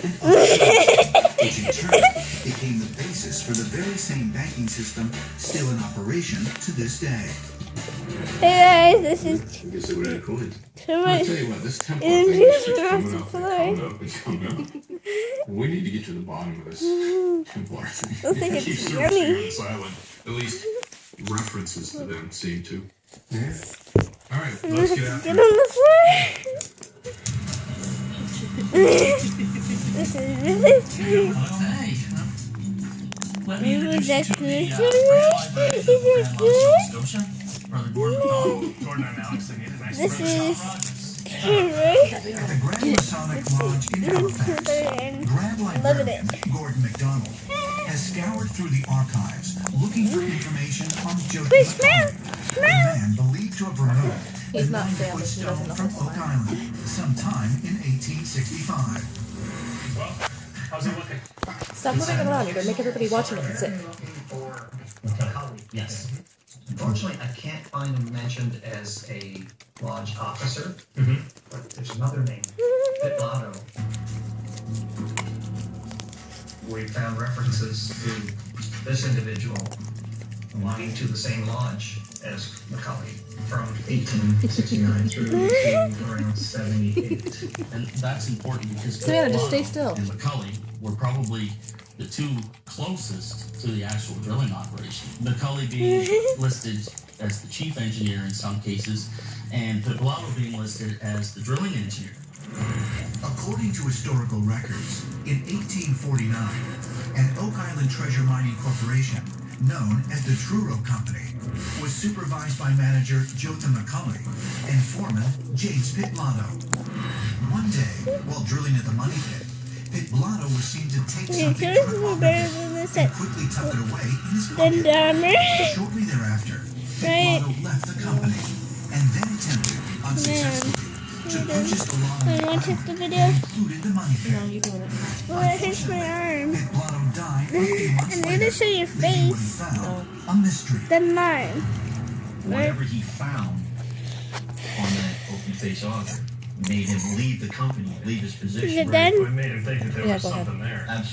and offshore, which in turn became the basis for the very same banking system still in operation to this day. Hey guys, this is I guess they would add coins. Killroy. I tell you what, this template And thing here's just keeps the coming rest up of and the coming up and coming up. We need to get to the bottom of this Templar thing. I think Keep it's servicing yummy. on this island. At least references to them seem to. Yeah. All right, let's get after Get it. on the floor. This is really cute. Hey, let me Is introduce that you to good, the Killroy? Is it good? Scotia, Brother Gordon McDonald. Jordan and Alex, they made a nice This friend. is Killroy. At the Grand Masonic Lodge in Halifax, Grand Librarian Gordon McDonald has scoured through the archives looking for information on Joseph Please smell. the man believed to have removed the He's not 9-foot Sam, he stone doesn't from know Oak his Island sometime in 1865. Well, how's it looking? Stop moving it around. You're gonna make everybody watching it sit. Yes. Unfortunately, I can't find him mentioned as a lodge officer, but there's another name, Pitlotto. We found references to this individual belonging to the same lodge as Macaulay from 1869 through to around 78. And that's important because Savannah, just stay still. and McCully were probably the two closest to the actual drilling operation. McCully being listed as the chief engineer in some cases, and Pitlotto being listed as the drilling engineer. According to historical records, in 1849, an Oak Island Treasure Mining Corporation, known as the Truro Company, was supervised by manager Jotham McCully and foreman James Pitlotto. One day, while drilling at the money pit, Pitlotto was seen to take Yeah, something yours from a is better pocket than this and quickly tuck it away in his Then pocket. dumber. Shortly thereafter, Right. Pitlotto left the company and then attempted, unsuccessfully, to purchase the lawn I on the want to island the video. that included the money pit. No, you're doing it. Well, it hurts my arm. Pitlotto died a few months I'm later, gonna show your leaving what he face. found a mystery. Then mine. Whatever he found on that open face auger made him leave the company, leave his position. Is it done? We made him think that there Yeah, was go ahead. something there.